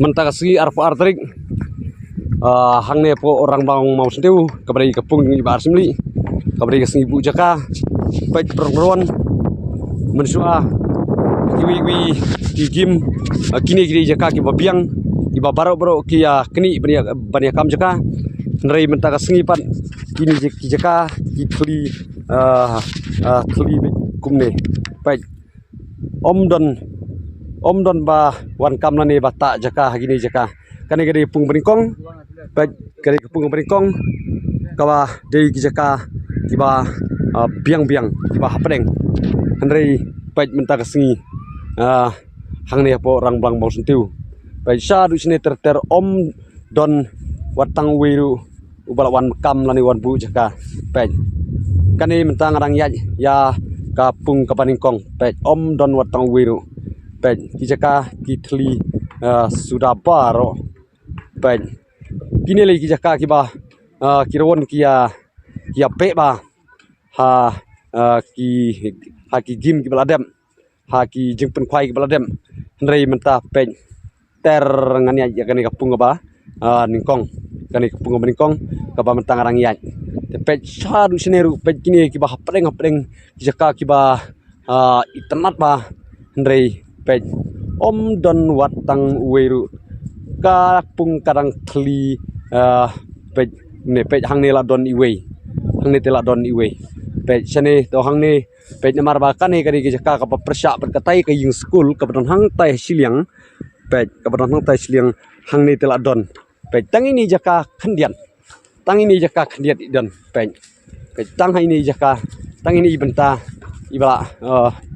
mentaka segi arpo artrik hangne po orang bang mau sentiu kabari kapung ibar simli kabari segi bu jaka baik perempuan mensua kiwi gigim kini kini jaka ki babiang ki babaro ki kini bania kam jaka nrei mentaka segi pan kini jaka ki thli kumne baik om don ba wan kam lani bata jaka gini jaka kani gadi pung beringkong baik gadi pung beringkong kawa dei jaka kiba biang kiba hapdeng handrei baik mentaka sengi hangne po orang blang bang sentiu baik sa du sini ter om don watang wiru ubalawan kam lani wan bu jaka baik kani mentang orang ya kapung kapaningkong baik om don watang wiru baik kijaka kitli sudah baro baik kini lagi kijaka kiba kirawon kia pe ba ki gim ki baladem ki jengpen kwai ki baladem hendrei mentah baik ter ngania kani kapung ba ningkong kani kapung ningkong kaba mentang orang ya baik sadu seneru baik kini kiba hapdeng kijaka kiba internet ba hendrei baik om don watang weru kapung kadang kli baik ne baik hang ne la don iwe hang ne tela don iwe baik sene to hang ne baik namar ba kan ne kari jaka ka persya berkatai ke yung school kapan hang tai siliang baik kapan hang tai siliang hang ne tela don baik tang ini jaka khendian dan baik tang ini jaka tang ini ibenta ibala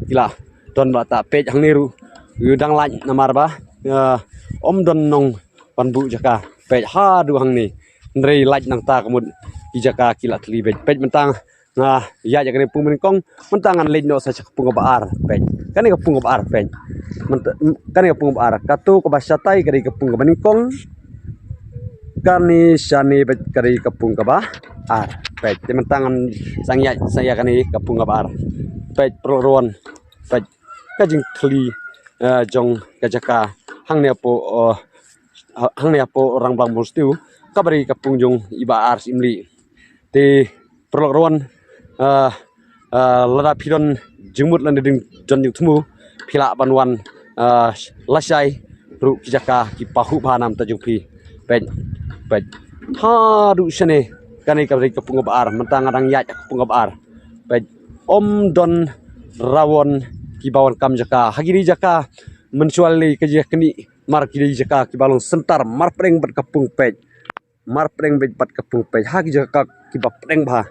ila don bata pej hang niru udang lain namar ba om don nong panbu jaka pej ha du hang ni ndrei lain nang ta kamud i jaka kila tli pej mentang ya jaka ni pung menkong mentangan lain no sa pung baar pej kan ka pung baar pej kan ka pung baar katu ka basatai kari ka pung menkong kani sani pej kari ka pung baar pej mentangan saya kani ka pung baar pej perluan pej kajing kli jong kajaka hang ne po orang bang mustiu kabari kapung jong iba ars imli te perluan lada pidon jengmut lan ding jon yu tumu pila banwan lasai ru kajaka ki pahu banam tajung pi pej ha du sene kani kabari kapung baar mentang adang ya kapung baar pej om don rawon kibawan kam jaka hagiri jaka mensuali kerja keni mar kiri jaka kibalong sentar mar preng bat kapung pej mar preng bat kapung pej hagi jaka kiba preng bah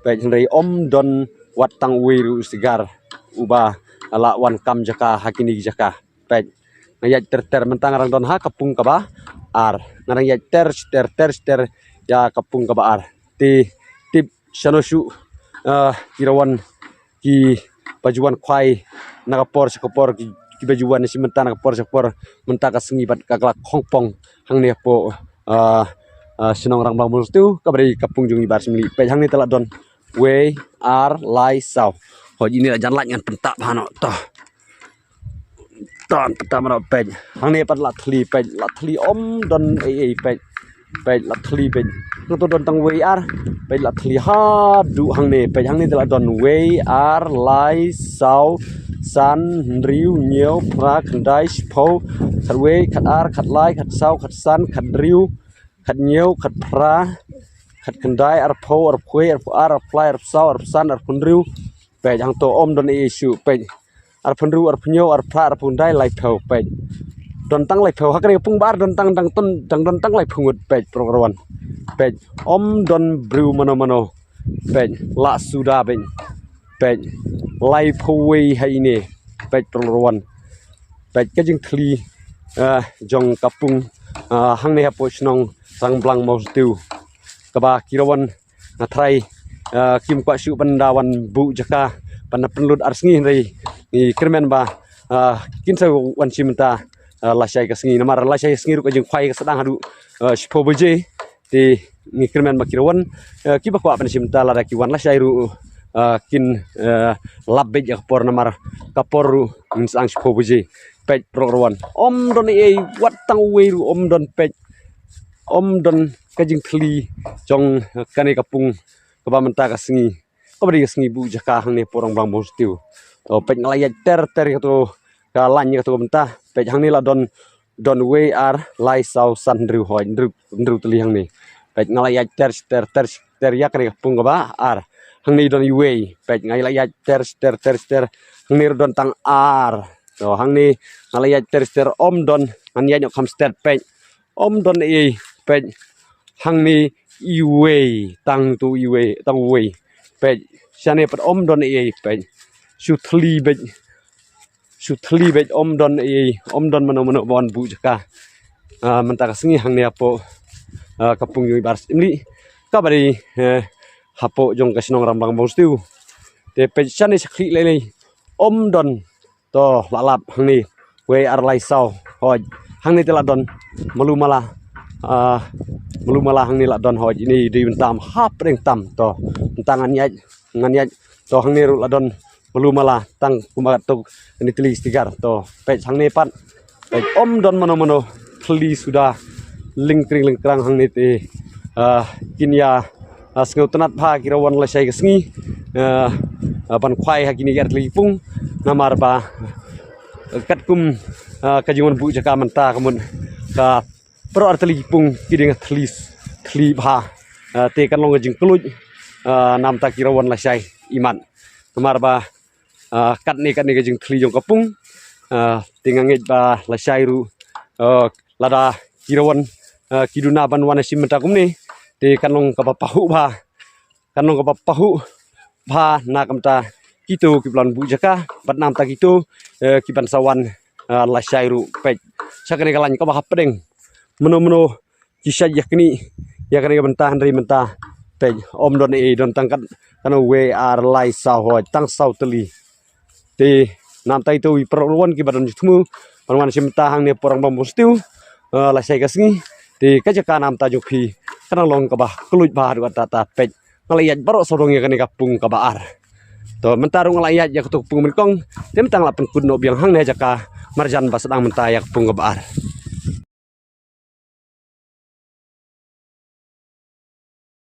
pej hendai om don watang wiru sigar uba ala wan kam jaka hakini jaka pej ngayat ter mentang arang don ha kapung kaba ar ngarang ya ter ya kapung kaba ar tip sanosu kirawan ki bajuan kwai nakapor sekopor ki bajuan si mentang nakapor sekopor mentaka sengi bat kaglak hongpong hang ne po senong rang bang tu kabari kapung jung ibar simli pe hang ne telah don we ar lai sau ho ini jan lat ngan pentak bano toh ton pentak mano pe hang ne pat lat thli om don pe lat thli pe to don tang we ar pe lat thli ha du hang ne telah don we ar lai sau san riu nhiều pra khandai spho khat we khat ar khat lai khat sau khat san khat riu khat nhiều khat pra khat khandai ar pho ar phwe ar fly ar sau ar san ar phun riu pe hang to om don isu pe ar phun riu ar phyo ar pra ar phun dai lai pho pe don tang lai pho hakre pung bar don tang don tang lai phungut pe program pe om don bru mano pe la suda pe lai phoi hai ne pej perluan pej kajing thli jong kapung hang ne hapo snong sang blang mau tiu kaba kirawan thrai kim kwa su bandawan bu jaka pan penlut arsngi rei ni kermen ba kin sa wan simta lasai ka sngi namar lasai sngi ru kajing phai ka sedang hadu spo beje ti ni kermen ba kirawan kiba kwa pan simta la ki wan lasai ru kin labbe jak por namar kaporu insang spo beje pej prograwan don wat tang weru don pej don kajing thli jong kane kapung kaba menta ka sengi kabri sengi bu jaka hang ne porong bang bostiu to pej ngalayat ter to ka lany to menta pej hang ni la don we ar lai sau san dru hoi dru tli hang ni pej ngalayat ter ya kane kapung kaba ar hang ni don we pej ngalayat ter hang ni don tang ar to hang ni ngalayat ter don anya nyok kam pej don pej hang ni iwe tang we pej shane pat don pej shuthli bej don mano bon bu jaka menta ka sengi hang ni apo kapung yu bars imli kabari hapo jong kasnong rambang bostiu te pej shane sakhi lele don to lalap hang ni we ar lai sau hoj hang ni tela don malumala hang ni la don hoj ini di bentam hap reng tam to tangan yaj to hang ni la don malumala tang kumagat to ini teli stigar to pej hang ni pat pej don mano teli sudah lingkring hang ni te kinya sngau tenat pha kirawan la sai kesngi ban khwai ha kini gar lipung namar ba kat kum kajungan bu jaka menta kamun ka pro artelipung kiding thli bha te kan long jing kluj nam ta kirawan la sai iman namar ba kat ni jing thli jong kapung tingange ba la sai ru lada kirawan kiduna ban wana simenta kumni te kan long ka pahu bha na kamta kitu kiplan bu jaka bat nam ta kitu kiban sawan la sai ru pej sakane kalan ka ba pedeng meno kisah yakni mentah dari mentah pej don don tangkat kana we ar lai sau hoj tang sau teli te nam tai tu perluan ki badan jutmu perluan simta hang ne porang bambustiu la sai kasngi te kajaka nam ta jukhi kana long ka ba kluj ba ru ta pej ngalayat baro sodong ya kane kapung ka ba ar to mentarung ngalayat ya kutuk pung menkong tem tang la pen kun no biang hang ne jaka marjan ba sedang mentah ya kapung ka ba ar